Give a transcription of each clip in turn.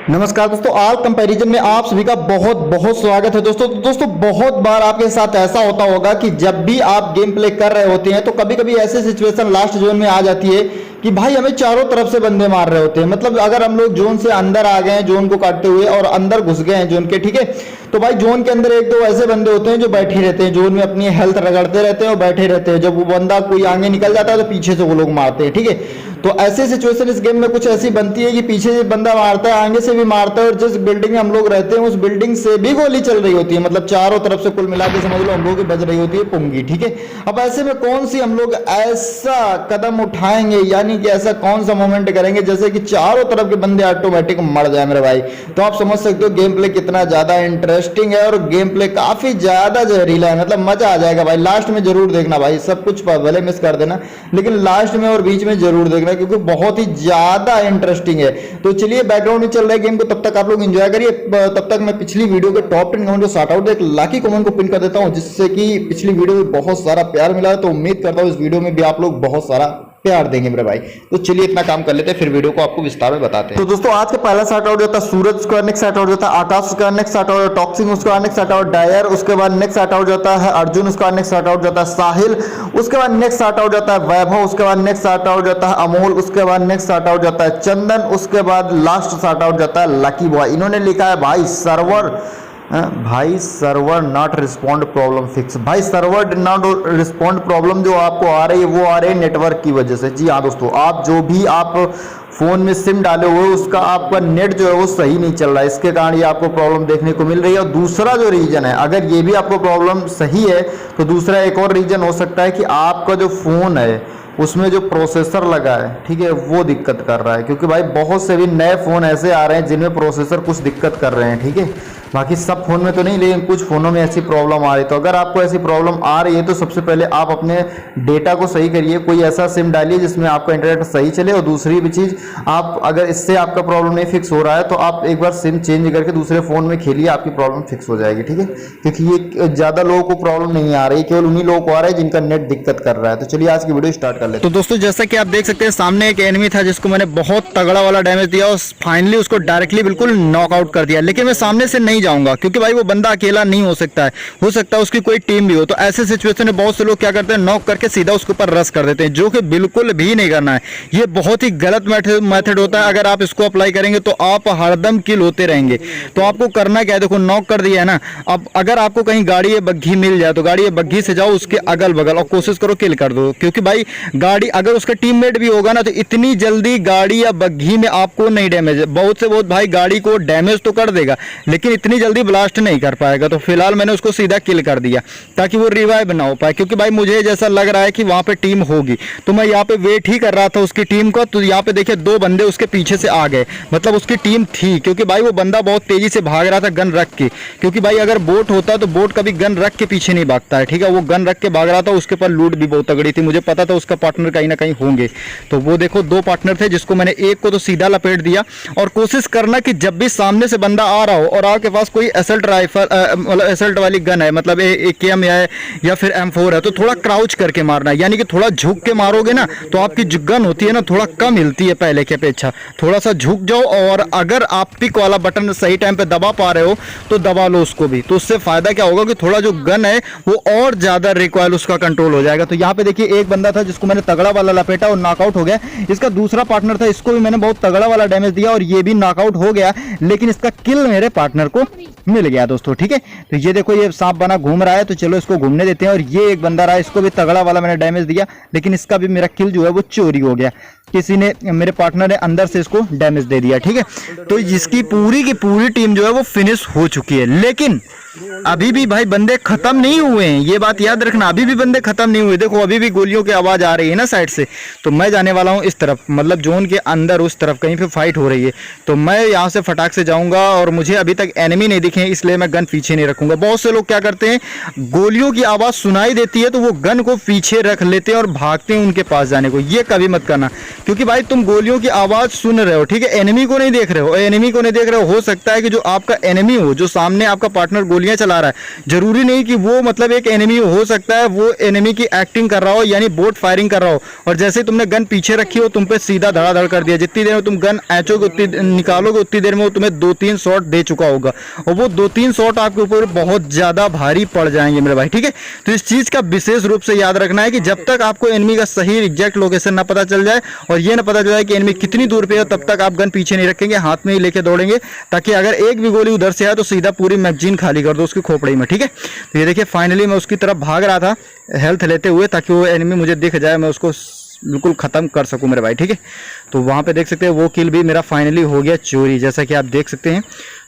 नमस्कार दोस्तों, all comparison में आप सभी का बहुत बहुत स्वागत है। दोस्तों बहुत बार आपके साथ ऐसा होता होगा कि जब भी आप गेम प्ले कर रहे होते हैं तो कभी कभी ऐसे सिचुएशन लास्ट जोन में आ जाती है कि भाई हमें चारों तरफ से बंदे मार रहे होते हैं। मतलब अगर हम लोग जोन से अंदर आ गए हैं जोन को काटते हुए और अंदर घुस गए हैं जोन के, ठीक है, तो भाई जोन के अंदर एक दो ऐसे बंदे होते हैं जो बैठे रहते हैं जोन में, अपनी हेल्थ रगड़ते रहते हैं और बैठे रहते हैं। जब वो बंदा कोई आगे निकल जाता है तो पीछे से वो लोग मारते हैं, ठीक है। तो ऐसी सिचुएशन इस गेम में कुछ ऐसी बनती है कि पीछे से बंदा मारता है, आगे से भी मारता है, और जिस बिल्डिंग में हम लोग रहते हैं उस बिल्डिंग से भी गोली चल रही होती है। मतलब चारों तरफ से कुल मिला के समझ लो हम लोगों की बज रही होती है पुंगी, ठीक है। अब ऐसे में कौन सी हम लोग ऐसा कदम उठाएंगे, यानी कि ऐसा कौन सा मोमेंट करेंगे जैसे कि चारों तरफ के बंदे ऑटोमेटिक मर जाए मेरे भाई। तो आप समझ सकते हो गेम प्ले कितना ज्यादा इंटरेस्टिंग है और गेम प्ले काफी ज्यादा जहरीला है। मतलब मजा आ जाएगा भाई। लास्ट में जरूर देखना भाई, सब कुछ भले मिस कर देना लेकिन लास्ट में और बीच में जरूर देखना क्योंकि बहुत ही ज्यादा इंटरेस्टिंग है। तो चलिए बैकग्राउंड में चल रहा है गेम को, तब तक आप लोग एंजॉय करिए। तब तक मैं पिछली वीडियो के टॉप 10 कमेंट को शॉर्ट आउट एक लाकी कमेंट को पिन कर देता हूं जिससे कि पिछली वीडियो में बहुत सारा प्यार मिला है। तो उम्मीद करता हूं इस वीडियो में भी आप लोग बहुत सारा प्यार देंगे मेरे भाई। तो चलिए इतना काम कर लेते हैं फिर वीडियो को आपको विस्तार में बताते हैं। तो दोस्तों आज का पहला शॉट आउट जाता है सूरज, उसका नेक्स्ट शॉट आउट जाता है आकाश, उसका नेक्स्ट शॉट आउट टॉक्सिंग, उसका नेक्स्ट शॉट आउट डायर, उसके बाद नेक्स्ट शॉट आउट जाता है अर्जुन, उसका नेक्स्ट शॉट आउट जाता है साहिल, उसके बाद नेक्स्ट शॉट आउट जाता है वैभव, उसके बाद नेक्स्ट शॉट आउट जाता है अमोल, उसके बाद नेक्स्ट शॉट आउट जाता है चंदन, उसके बाद लास्ट शॉट आउट जाता है लकी बॉय। इन्होंने लिखा है भाई server not respond problem fix. भाई सर्वर नॉट रिस्पॉन्ड प्रॉब्लम जो आपको आ रही है वो आ रही है नेटवर्क की वजह से। जी हाँ दोस्तों, आप जो भी आप फोन में सिम डाले हुए उसका आपका नेट जो है वो सही नहीं चल रहा है, इसके कारण ये आपको प्रॉब्लम देखने को मिल रही है। और दूसरा जो रीजन है, अगर ये भी आपको प्रॉब्लम सही है तो दूसरा एक और रीजन हो सकता है कि आपका जो फोन है उसमें जो प्रोसेसर लगा है, ठीक है, वो दिक्कत कर रहा है। क्योंकि भाई बहुत से भी नए फ़ोन ऐसे आ रहे हैं जिनमें प्रोसेसर कुछ दिक्कत कर रहे हैं, ठीक है। बाकी सब फ़ोन में तो नहीं, लेकिन कुछ फ़ोनों में ऐसी प्रॉब्लम आ रही है। तो अगर आपको ऐसी प्रॉब्लम आ रही है तो सबसे पहले आप अपने डेटा को सही करिए, कोई ऐसा सिम डालिए जिसमें आपका इंटरनेट सही चले। और दूसरी भी चीज़, आप अगर इससे आपका प्रॉब्लम नहीं फिक्स हो रहा है तो आप एक बार सिम चेंज करके दूसरे फ़ोन में खेलिए, आपकी प्रॉब्लम फिक्स हो जाएगी, ठीक है। क्योंकि ये ज़्यादा लोगों को प्रॉब्लम नहीं आ रही, केवल उन्हीं लोगों को आ रहा है जिनका नेट दिक्कत कर रहा है। तो चलिए आज की वीडियो स्टार्ट कर लेते हैं। तो दोस्तों जैसा कि आप देख सकते हैं सामने एक एनिमी था जिसको मैंने बहुत तगड़ा वाला डैमेज दिया और फाइनली उसको डायरेक्टली बिल्कुल नॉकआउट कर दिया। लेकिन मैं सामने से नहीं जाऊंगा क्योंकि भाई वो बंदा अकेला नहीं हो सकता है उसकी कोई टीम भी हो। तो ऐसे सिचुएशन में बहुत से लोग क्या करते हैं, नॉक करके सीधा उसके ऊपर रश कर देते हैं, जो कि बिल्कुल भी नहीं करना है। ये बहुत ही गलत मेथड होता है। अगर आप इसको अप्लाई करेंगे तो आप हरदम किल होते रहेंगे। तो आपको करना क्या है, देखो नॉक कर दिया है ना, अब अगर आपको कहीं गाड़ी या बग्घी मिल जाए तो गाड़ी या बग्घी से जाओ उसके अगल बगल और कोशिश करो किल कर दो। क्योंकि भाई गाड़ी अगर उसका टीममेट भी होगा ना तो इतनी जल्दी गाड़ी या बग्घी में आपको नहीं डैमेज, बहुत से बहुत भाई गाड़ी को डैमेज तो कर देगा लेकिन इतनी जल्दी ब्लास्ट नहीं कर पाएगा। तो फिलहाल मैंने उसको सीधा किल कर दिया ताकि वो रिवाइव ना हो पाए। क्योंकि भाई मुझे जैसा लग रहा है कि वहां पे टीम होगी तो मैं यहाँ पे वेट ही कर रहा था उसकी टीम का। तो यहाँ पे देखिए दो बंदे उसके पीछे से आ गए, मतलब उसकी टीम थी। क्योंकि भाई वो बंदा बहुत तेजी से भाग रहा था गन रख के। क्योंकि भाई अगर बोट होता तो बोट कभी गन रख के पीछे नहीं भागता है, ठीक है। वो गन रख के भाग रहा था, उसके पास लूट भी बहुत तगड़ी थी, मुझे पता था उसका पार्टनर कहीं ना कहीं होंगे। तो वो देखो दो पार्टनर थे जिसको मैंने एक को तो सीधा लपेट दिया। और कोशिश करना कि जब भी सामने से बंदा आ रहा हो और आपके पास कोई असल्ट राइफल मतलब असल्ट वाली गन है, मतलब AKM है या फिर M4 है, तो थोड़ा क्राउच करके मारना है। यानी कि थोड़ा झुक के मारोगे ना तो आपकी जो गन होती है ना थोड़ा कम हिलती है पहले के अपेक्षा। थोड़ा सा झुक जाओ और अगर आप पिक वाला बटन सही टाइम पे दबा पा रहे हो तो दबा लो उसको भी। तो उससे फायदा क्या होगा कि थोड़ा जो गन है वो और ज्यादा रिकॉइल उसका कंट्रोल हो जाएगा। तो यहाँ पे देखिए एक बंदा था जिसको मैंने तगड़ा वाला लपेटा और नॉकआउट हो गया। इसका दूसरा पार्टनर था, इसको भी मैंने बहुत तगड़ा वाला डैमेज दिया और ये भी नॉकआउट हो गया। लेकिन इसका किल मेरे पार्टनर को मिल गया दोस्तों, ठीक है। तो ये देखो ये सांप बना घूम रहा है, तो चलो इसको घूमने देते हैं। और ये एक बंदा रहा, इसको भी तगड़ा वाला मैंने डैमेज दिया लेकिन इसका भी मेरा किल जो है वो चोरी हो गया। किसी ने, मेरे पार्टनर ने अंदर से इसको डैमेज दे दिया, ठीक है। तो जिसकी पूरी की पूरी टीम जो है वो फिनिश हो चुकी है। लेकिन अभी भी भाई बंदे खत्म नहीं हुए हैं, ये बात याद रखना, अभी भी बंदे खत्म नहीं हुए। देखो अभी भी गोलियों की आवाज आ रही है ना साइड से। तो मैं जाने वाला हूँ इस तरफ, मतलब जोन के अंदर उस तरफ कहीं पे फाइट हो रही है। तो मैं यहाँ से फटाक से जाऊंगा और मुझे अभी तक एनिमी नहीं दिखे इसलिए मैं गन पीछे नहीं रखूंगा। बहुत से लोग क्या करते हैं, गोलियों की आवाज सुनाई देती है तो वो गन को पीछे रख लेते हैं और भागते हैं उनके पास जाने को। ये कभी मत करना क्योंकि भाई तुम गोलियों की आवाज सुन रहे हो, ठीक है, एनिमी को नहीं देख रहे हो। एनिमी को नहीं देख रहे हो सकता है कि जो आपका एनिमी हो, जो सामने आपका पार्टनर गोलियां गोलियां चला रहा है, जरूरी नहीं कि वो मतलब एक एनिमी हो सकता है वो एनिमी की एक्टिंग कर रहा हो, यानी बोट फायरिंग कर रहा हो, और जैसे तुमने गन पीछे रखी हो तुम पे सीधा धड़ाधड़ कर दिया। जितनी देर में तुम गन एचोगे उतनी निकालोगे उतनी देर में वो तुम्हें 2-3 शॉट दे चुका होगा, और वो 2-3 शॉट आपके ऊपर बहुत ज्यादा भारी पड़ जाएंगे मेरे भाई, ठीक है। तो इस चीज का विशेष रूप से याद रखना है कि जब तक आपको एनिमी का सही एग्जैक्ट लोकेशन ना पता चल जाए और ये ना पता चल जाए कि एनिमी कितनी दूर पे है, तब तक आप गन पीछे नहीं रखेंगे, हाथ में ही लेके दौड़ेंगे, ताकि अगर एक भी गोली उधर से आए तो सीधा पूरी मैगजीन खाली कर दो उसकी खोपड़ी में, ठीक है। तो ये देखिए फाइनली मैं उसकी तरफ भाग रहा था हेल्थ लेते हुए, ताकि वो एनिमी मुझे दिख जाए, मैं उसको बिल्कुल ख़त्म कर सकूं मेरे भाई, ठीक है। तो वहाँ पे देख सकते हैं वो किल भी मेरा फाइनली हो गया चोरी, जैसा कि आप देख सकते हैं।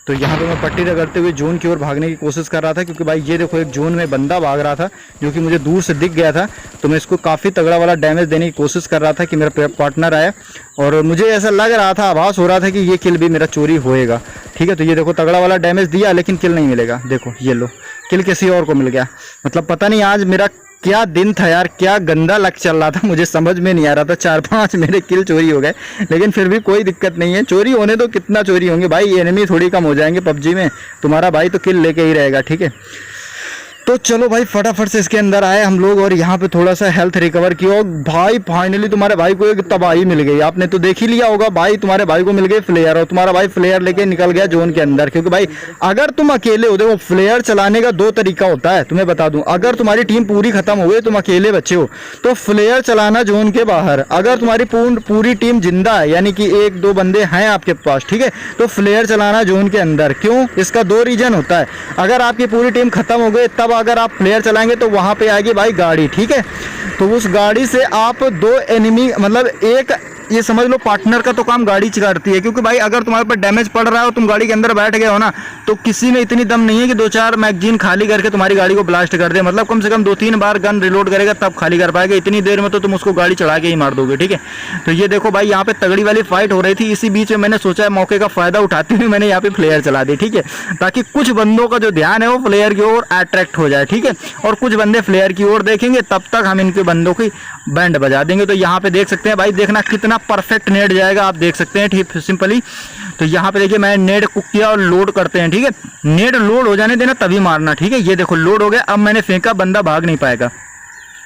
तो यहाँ पे मैं पट्टी रगड़ते हुए जोन की ओर भागने की कोशिश कर रहा था, क्योंकि भाई ये देखो एक जोन में बंदा भाग रहा था जो कि मुझे दूर से दिख गया था, तो मैं इसको काफ़ी तगड़ा वाला डैमेज देने की कोशिश कर रहा था कि मेरा पार्टनर आया, और मुझे ऐसा लग रहा था, आभास हो रहा था कि ये किल भी मेरा चोरी होएगा, ठीक है। तो ये देखो तगड़ा वाला डैमेज दिया लेकिन किल नहीं मिलेगा, देखो ये लो किल किसी और को मिल गया। मतलब पता नहीं आज मेरा क्या दिन था यार, क्या गंदा लक चल रहा था, मुझे समझ में नहीं आ रहा था। 4-5 मेरे किल चोरी हो गए, लेकिन फिर भी कोई दिक्कत नहीं है, चोरी होने तो कितना चोरी होंगे भाई, एनिमी थोड़ी कम हो जाएंगे पबजी में, तुम्हारा भाई तो किल लेके ही रहेगा, ठीक है। तो चलो भाई फटाफट से इसके अंदर आए हम लोग, और यहाँ पे थोड़ा सा हेल्थ रिकवर किया, और भाई फाइनली तुम्हारे भाई को एक तबाही मिल गई। आपने तो देख ही लिया होगा भाई, तुम्हारे भाई को मिल गए फ्लेयर, और तुम्हारा भाई फ्लेयर लेके निकल गया जोन के अंदर। क्योंकि भाई अगर तुम अकेले हो, देखो फ्लेयर चलाने का 2 तरीका होता है, तुम्हें बता दूं। अगर तुम्हारी टीम पूरी खत्म हो गई, तुम अकेले बचे हो, तो फ्लेयर चलाना जोन के बाहर। अगर तुम्हारी पूरी टीम जिंदा है, यानी कि 1-2 बंदे हैं आपके पास, ठीक है, तो फ्लेयर चलाना जोन के अंदर। क्यों? इसका 2 रीजन होता है। अगर आपकी पूरी टीम खत्म हो गई, तब अगर आप फ्लेयर चलाएंगे तो वहां पे आएगी भाई गाड़ी, ठीक है। तो उस गाड़ी से आप 2 एनिमी, मतलब एक ये समझ लो पार्टनर का तो काम गाड़ी करती है, क्योंकि भाई अगर तुम्हारे पर डैमेज पड़ रहा हो, तुम गाड़ी के अंदर बैठ गए हो ना, तो किसी में इतनी दम नहीं है कि 2-4 मैगजीन खाली करके तुम्हारी गाड़ी को ब्लास्ट कर दे। मतलब कम से कम 2-3 बार गन रिलोड करेगा तब खाली कर पाएगा, इतनी देर में तो तुम उसको गाड़ी चढ़ा के ही मार दोगे, ठीक है। तो ये देखो भाई यहाँ पे तगड़ी वाली फाइट हो रही थी, इसी बीच में मैंने सोचा है मौके का फायदा उठाते हुए मैंने यहाँ पे फ्लेयर चला दी, ठीक है, ताकि कुछ बंदों का जो ध्यान है वो फ्लेयर की ओर अट्रैक्ट हो जाए, ठीक है, और कुछ बंदे फ्लेयर की ओर देखेंगे, तब तक हम इनके बंदों की बैंड बजा देंगे। तो यहाँ पे देख सकते हैं भाई, देखना कितना परफेक्ट नेट जाएगा, आप देख सकते हैं, ठीक सिंपली। तो यहाँ पे देखिए मैं नेट कुक किया और लोड करते हैं, ठीक है, नेट लोड हो जाने देना तभी मारना, ठीक है। ये देखो लोड हो गया, अब मैंने फेंका, बंदा भाग नहीं पाएगा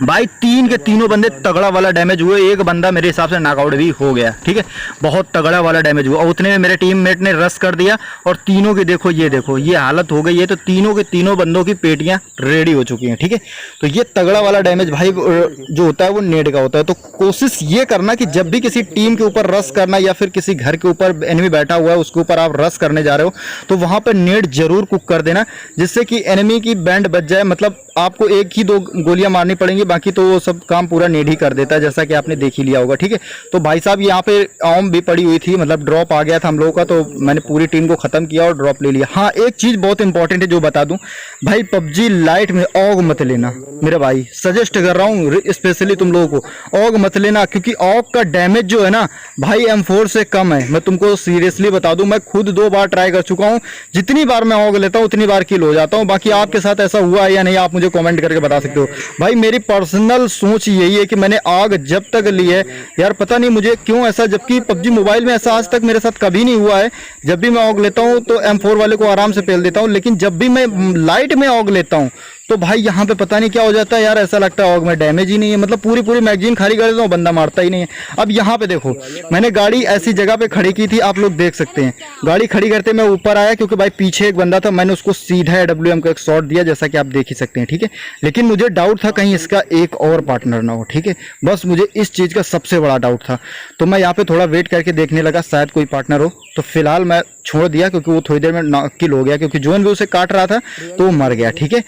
भाई। 3 के तीनों बंदे तगड़ा वाला डैमेज हुए, एक बंदा मेरे हिसाब से नॉकआउट भी हो गया, ठीक है, बहुत तगड़ा वाला डैमेज हुआ, और उतने में मेरे टीममेट ने रश कर दिया, और तीनों की देखो ये हालत हो गई है। तो तीनों के तीनों बंदों की पेटियां रेडी हो चुकी हैं, ठीक है। तो ये तगड़ा वाला डैमेज भाई जो होता है वो नेट का होता है। तो कोशिश ये करना कि जब भी किसी टीम के ऊपर रश करना, या फिर किसी घर के ऊपर एनिमी बैठा हुआ है उसके ऊपर आप रश करने जा रहे हो, तो वहां पर नेट जरूर कुक कर देना, जिससे कि एनिमी की बैंड बच जाए। मतलब आपको 1 ही 2 गोलियां मारनी पड़ेंगी, बाकी तो वो सब काम पूरा नेट ही कर देता है, जैसा कि आपने देख ही लिया होगा, ठीक है। तो भाई साहब यहाँ पे ऑम भी पड़ी हुई थी, मतलब ड्रॉप आ गया था हम लोगों का, तो मैंने पूरी टीम को खत्म किया और ड्रॉप ले लिया। हाँ एक चीज बहुत इंपॉर्टेंट है जो बता दूं भाई, पबजी लाइट में ऑग मत लेना मेरा भाई, सजेस्ट कर रहा हूँ स्पेशली तुम लोगों को, ऑग मत लेना, क्योंकि ऑग का डैमेज जो है ना भाई M4 से कम है। मैं तुमको सीरियसली बता दूं, मैं खुद 2 बार ट्राई कर चुका हूँ, जितनी बार मैं ऑग लेता हूँ उतनी बार किल हो जाता हूँ। बाकी आपके साथ ऐसा हुआ है या नहीं, आप मुझे कमेंट करके बता सकते हो भाई। मेरी पर्सनल सोच यही है कि मैंने आग जब तक ली है यार, पता नहीं मुझे क्यों ऐसा, जबकि पबजी मोबाइल में ऐसा आज तक मेरे साथ कभी नहीं हुआ है। जब भी मैं ऑग लेता हूं तो M4 वाले को आराम से पेल देता हूं, लेकिन जब भी मैं लाइट में ऑग लेता हूं तो भाई यहाँ पे पता नहीं क्या हो जाता है यार, ऐसा लगता है ऑग में डैमेज ही नहीं है, मतलब पूरी मैगजीन खाली कर देता हूँ, बंदा मारता ही नहीं है। अब यहाँ पे देखो मैंने गाड़ी ऐसी जगह पे खड़ी की थी, आप लोग देख सकते हैं, गाड़ी खड़ी करते मैं ऊपर आया, क्योंकि भाई पीछे एक बंदा था, मैंने उसको सीधा AWM का एक शॉट दिया, जैसा कि आप देख ही सकते हैं, ठीक है। लेकिन मुझे डाउट था कहीं इसका एक और पार्टनर ना हो, ठीक है, बस मुझे इस चीज का सबसे बड़ा डाउट था। तो मैं यहाँ पे थोड़ा वेट करके देखने लगा, शायद कोई पार्टनर हो। तो फिलहाल मैं छोड़ दिया, क्योंकि वो थोड़ी देर में किल हो गया, क्योंकि जोन भी उसे काट रहा था तो वो मर गया, ठीक है।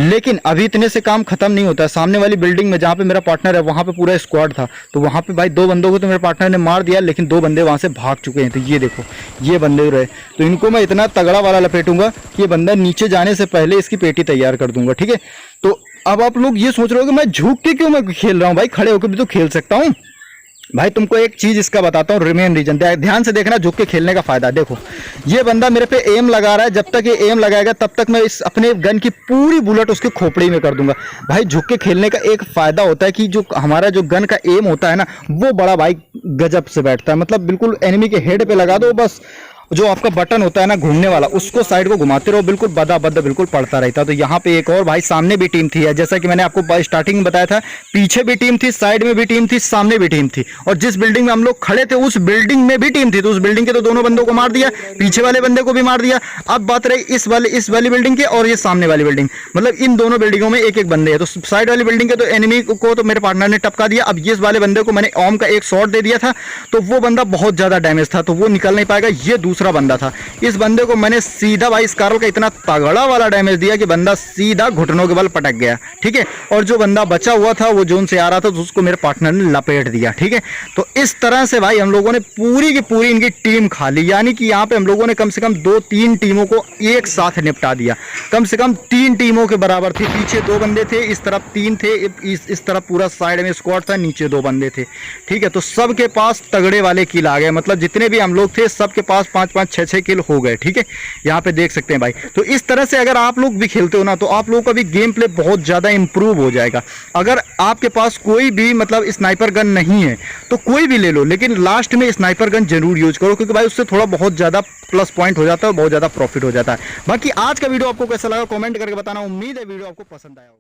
लेकिन अभी इतने से काम खत्म नहीं होता है। सामने वाली बिल्डिंग में जहाँ पे मेरा पार्टनर है वहाँ पे पूरा स्क्वाड था, तो वहाँ पे भाई 2 बंदों को तो मेरे पार्टनर ने मार दिया, लेकिन 2 बंदे वहाँ से भाग चुके हैं। तो ये देखो ये बंदे रहे, तो इनको मैं इतना तगड़ा वाला लपेटूंगा कि ये बंदा नीचे जाने से पहले इसकी पेटी तैयार कर दूंगा, ठीक है। तो अब आप लोग ये सोच रहे हो कि मैं झुक के क्यों मैं खेल रहा हूँ भाई, खड़े होकर भी तो खेल सकता हूँ भाई। तुमको एक चीज इसका बताता हूँ, रिमेन रीजन ध्यान से देखना, झुक के खेलने का फायदा। देखो ये बंदा मेरे पे एम लगा रहा है, जब तक ये एम लगाएगा तब तक मैं इस अपने गन की पूरी बुलेट उसके खोपड़ी में कर दूंगा भाई। झुक के खेलने का एक फायदा होता है कि जो हमारा जो गन का एम होता है ना, वो बड़ा भाई गजब से बैठता है, मतलब बिल्कुल एनिमी के हेड पे लगा दो बस, जो आपका बटन होता है ना घूमने वाला, उसको साइड को घुमाते रहो, बिल्कुल बदा बिल्कुल पड़ता रहता है। तो यहाँ पे एक और भाई सामने भी टीम थी, जैसा कि मैंने आपको स्टार्टिंग में बताया था, पीछे भी टीम थी, साइड में भी टीम थी, सामने भी टीम थी, और जिस बिल्डिंग में हम लोग खड़े थे उस बिल्डिंग में भी टीम थी। तो उस बिल्डिंग के तो दोनों बंदों को मार दिया, पीछे वाले बंदे को भी मार दिया। अब बात रही इस वाली बिल्डिंग की और ये सामने वाली बिल्डिंग, मतलब इन दोनों बिल्डिंगों में एक एक बंदे हैं। तो साइड वाली बिल्डिंग के तो एनिमी को तो मेरे पार्टनर ने टपका दिया। अब ये वाले बंदे को मैंने ओम का एक शॉट दे दिया था, तो वो बंदा बहुत ज्यादा डैमेज था, तो वो निकल नहीं पाएगा। ये दूसरा बंदा था, इस बंदे को मैंने सीधा भाई स्कारल का इतना तगड़ा वाला डैमेज दिया कि बंदा सीधा घुटनों के बल पटक गया, ठीक है। और जो बंदा बचा हुआ था वो जोन से आ रहा था, तो उसको मेरे पार्टनर ने लपेट दिया, ठीक है। तो इस तरह से भाई हम लोगों ने पूरी की पूरी इनकी टीम खा ली, यानी कि यहाँ पे हम लोगों ने कम से कम 2-3 टीमों को एक साथ निपटा दिया। कम से कम 3 टीमों के बराबर थी। पीछे 2 बंदे थे, इस तरफ 3 थे, इस तरफ पूरा साइड में स्क्वाड था, नीचे 2 बंदे थे, ठीक है। तो सबके पास तगड़े वाले किल आ गए, मतलब जितने भी हम लोग थे सबके पास 5-5 6-6 किल हो गए, ठीक है। यहाँ पे देख सकते हैं भाई। तो इस तरह से अगर आप लोग भी खेलते हो ना, तो आप लोगों का भी गेम प्ले बहुत ज़्यादा इंप्रूव हो जाएगा। अगर आपके पास कोई भी मतलब स्नाइपर गन नहीं है तो कोई भी ले लो, लेकिन लास्ट में स्नाइपर गन जरूर यूज करो, क्योंकि भाई उससे थोड़ा बहुत ज़्यादा प्लस पॉइंट हो जाता है, बहुत ज़्यादा प्रॉफिट हो जाता है। बाकी आज का वीडियो आपको कैसा लगा कमेंट करके बताना। उम्मीद है वीडियो आपको पसंद आया होगा।